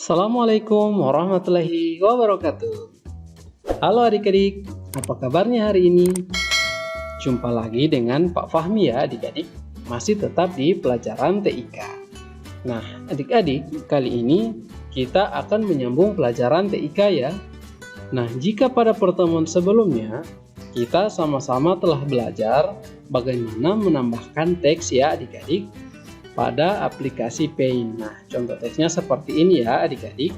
Assalamualaikum warahmatullahi wabarakatuh. Halo adik-adik, apa kabarnya hari ini? Jumpa lagi dengan Pak Fahmi ya adik-adik, masih tetap di pelajaran TIK. Nah adik-adik, kali ini kita akan menyambung pelajaran TIK ya. Nah jika pada pertemuan sebelumnya, kita sama-sama telah belajar bagaimana menambahkan teks ya adik-adik pada aplikasi Paint. Nah, contoh teksnya seperti ini ya adik-adik,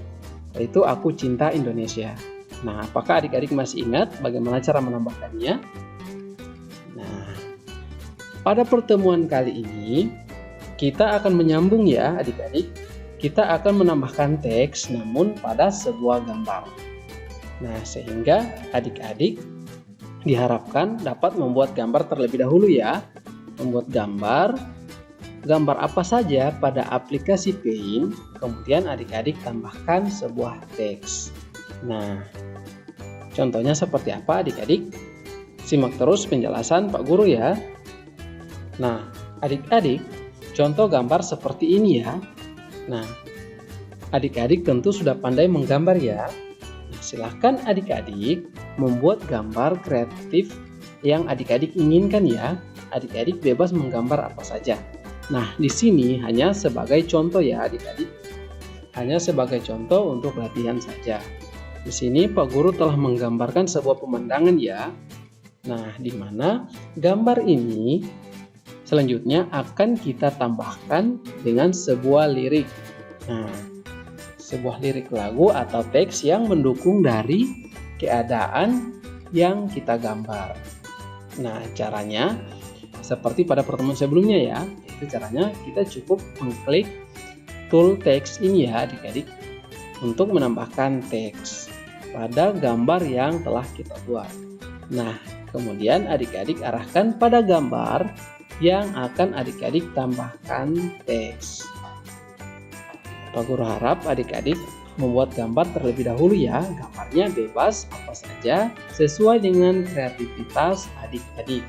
yaitu Aku Cinta Indonesia. Nah, apakah adik-adik masih ingat bagaimana cara menambahkannya? Nah, pada pertemuan kali ini, kita akan menyambung ya adik-adik. Kita akan menambahkan teks namun pada sebuah gambar. Nah, sehingga adik-adik diharapkan dapat membuat gambar terlebih dahulu ya. Membuat gambar apa saja pada aplikasi Paint, kemudian adik-adik tambahkan sebuah teks. Nah, contohnya seperti apa adik-adik? Simak terus penjelasan Pak Guru ya. Nah, adik-adik, contoh gambar seperti ini ya. Nah, adik-adik tentu sudah pandai menggambar ya. Nah, silahkan adik-adik membuat gambar kreatif yang adik-adik inginkan ya. Adik-adik bebas menggambar apa saja. Nah, di sini hanya sebagai contoh ya adik-adik. Hanya sebagai contoh untuk latihan saja. Di sini Pak Guru telah menggambarkan sebuah pemandangan ya. Nah, di mana gambar ini selanjutnya akan kita tambahkan dengan sebuah lirik. Nah, sebuah lirik lagu atau teks yang mendukung dari keadaan yang kita gambar. Nah, caranya seperti pada pertemuan sebelumnya ya. Itu caranya kita cukup mengklik tool text ini ya adik-adik untuk menambahkan teks pada gambar yang telah kita buat. Nah, kemudian adik-adik arahkan pada gambar yang akan adik-adik tambahkan teks. Pak Guru harap adik-adik membuat gambar terlebih dahulu ya. Gambarnya bebas apa saja sesuai dengan kreativitas adik-adik.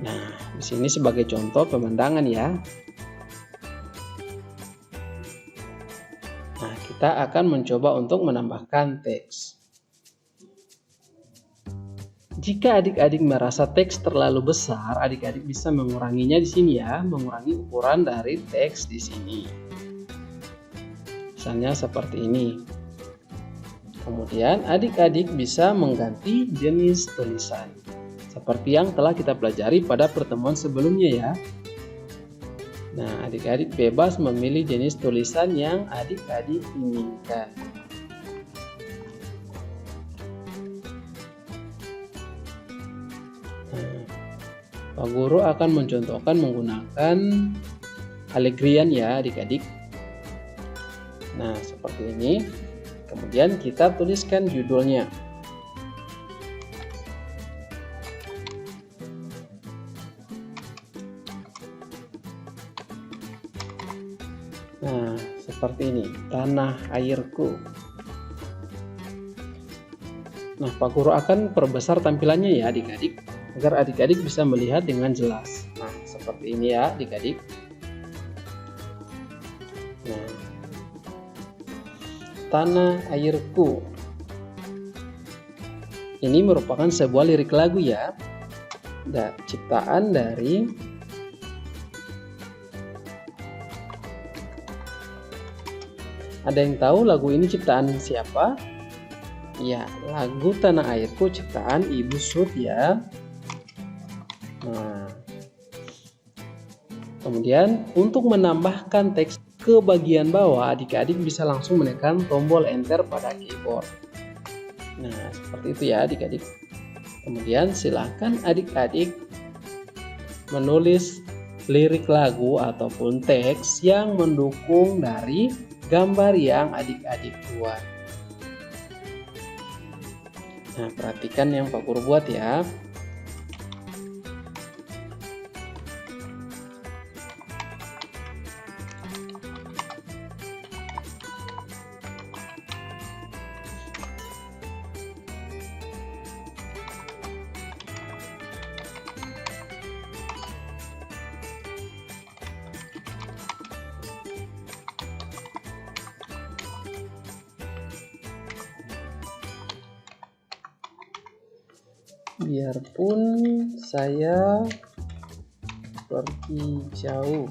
Nah, di sini sebagai contoh pemandangan ya. Nah, kita akan mencoba untuk menambahkan teks. Jika adik-adik merasa teks terlalu besar, adik-adik bisa menguranginya di sini ya, mengurangi ukuran dari teks di sini. Misalnya seperti ini. Kemudian adik-adik bisa mengganti jenis tulisan. Seperti yang telah kita pelajari pada pertemuan sebelumnya ya. Nah, adik-adik bebas memilih jenis tulisan yang adik-adik inginkan. Nah, Pak Guru akan mencontohkan menggunakan Allegrian ya adik-adik. Nah, seperti ini. Kemudian kita tuliskan judulnya. Nah, seperti ini, Tanah Airku. Nah, Pak Guru akan perbesar tampilannya ya adik-adik, agar adik-adik bisa melihat dengan jelas. Nah, seperti ini ya adik-adik. Nah, Tanah Airku. Ini merupakan sebuah lirik lagu ya. Ciptaan dari Ada yang tahu lagu ini ciptaan siapa? Ya, lagu Tanah Airku ciptaan Ibu Sud ya. Nah, kemudian untuk menambahkan teks ke bagian bawah, adik-adik bisa langsung menekan tombol enter pada keyboard. Nah, seperti itu ya adik-adik. Kemudian silakan adik-adik menulis lirik lagu ataupun teks yang mendukung dari gambar yang adik-adik buat. Nah, perhatikan yang Pak Guru buat ya. Biarpun saya pergi jauh.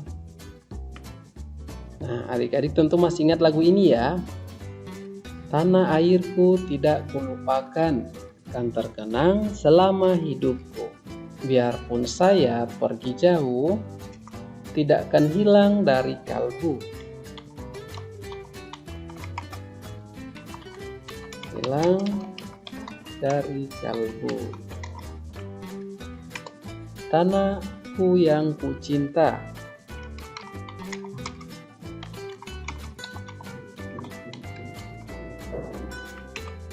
Nah, adik-adik tentu masih ingat lagu ini ya. Tanah airku tidak kulupakan, kan terkenang selama hidupku. Biarpun saya pergi jauh, tidak akan hilang dari kalbu. Hilang dari kalbu. Tanahku yang kucinta.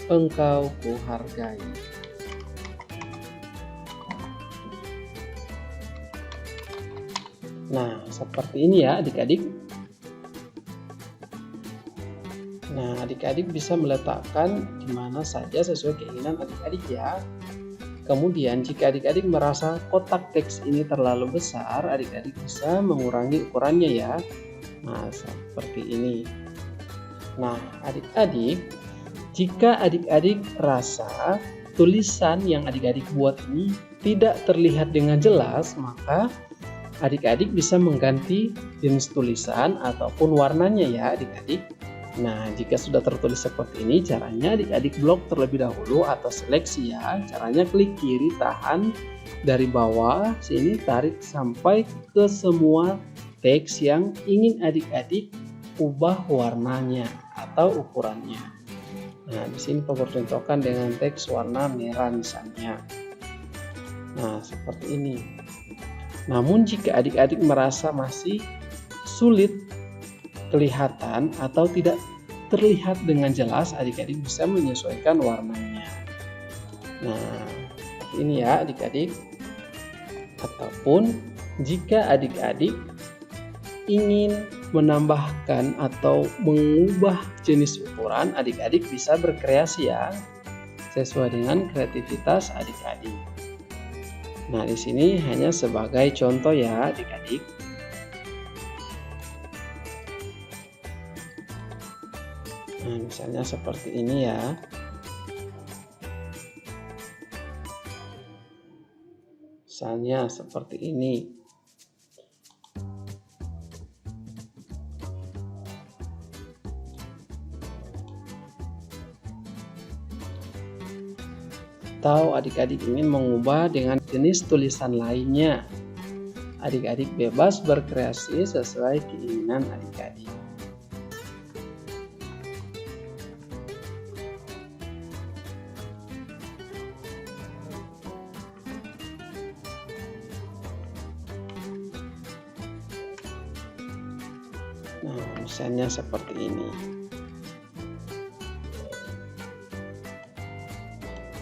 Engkau kuhargai. Nah, seperti ini ya adik-adik. Nah, adik-adik bisa meletakkan di mana saja sesuai keinginan adik-adik ya. Kemudian jika adik-adik merasa kotak teks ini terlalu besar, adik-adik bisa mengurangi ukurannya ya. Nah, seperti ini. Nah, adik-adik, jika adik-adik rasa tulisan yang adik-adik buat ini tidak terlihat dengan jelas, maka adik-adik bisa mengganti jenis tulisan ataupun warnanya ya adik-adik. Nah, jika sudah tertulis seperti ini, caranya adik-adik blok terlebih dahulu atau seleksi ya. Caranya klik kiri, tahan dari bawah, sini tarik sampai ke semua teks yang ingin adik-adik ubah warnanya atau ukurannya. Nah, di sini contohkan dengan teks warna merah misalnya. Nah, seperti ini. Namun jika adik-adik merasa masih sulit kelihatan atau tidak terlihat dengan jelas, adik-adik bisa menyesuaikan warnanya. Nah, seperti ini ya adik-adik. Ataupun jika adik-adik ingin menambahkan atau mengubah jenis ukuran, adik-adik bisa berkreasi ya, sesuai dengan kreativitas adik-adik. Nah, di sini hanya sebagai contoh ya adik-adik. Nah, misalnya seperti ini ya. Misalnya seperti ini. Atau adik-adik ingin mengubah dengan jenis tulisan lainnya, adik-adik bebas berkreasi sesuai keinginan adik-adik. Nah, misalnya seperti ini.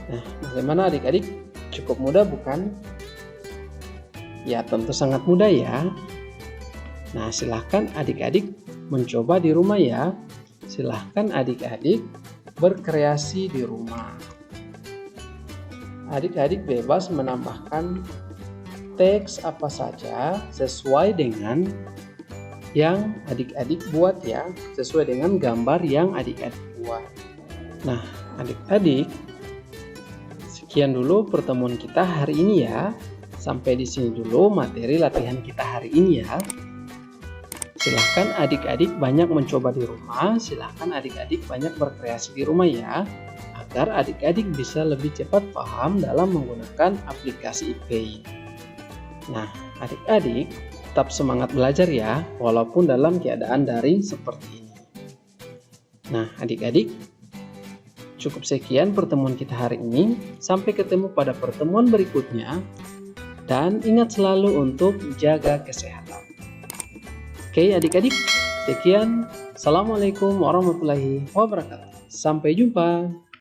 Nah, bagaimana adik-adik? Cukup mudah bukan? Ya, tentu sangat mudah ya. Nah, silahkan adik-adik mencoba di rumah ya. Silahkan adik-adik berkreasi di rumah. Adik-adik bebas menambahkan teks apa saja sesuai dengan yang adik-adik buat ya, sesuai dengan gambar yang adik-adik buat. Nah, adik-adik, sekian dulu pertemuan kita hari ini ya. Sampai di sini dulu materi latihan kita hari ini ya. Silahkan adik-adik banyak mencoba di rumah, silahkan adik-adik banyak berkreasi di rumah ya, agar adik-adik bisa lebih cepat paham dalam menggunakan aplikasi IPay. Nah, adik-adik tetap semangat belajar ya, walaupun dalam keadaan daring seperti ini. Nah, adik-adik, cukup sekian pertemuan kita hari ini. Sampai ketemu pada pertemuan berikutnya. Dan ingat selalu untuk jaga kesehatan. Oke adik-adik, sekian. Assalamualaikum warahmatullahi wabarakatuh. Sampai jumpa.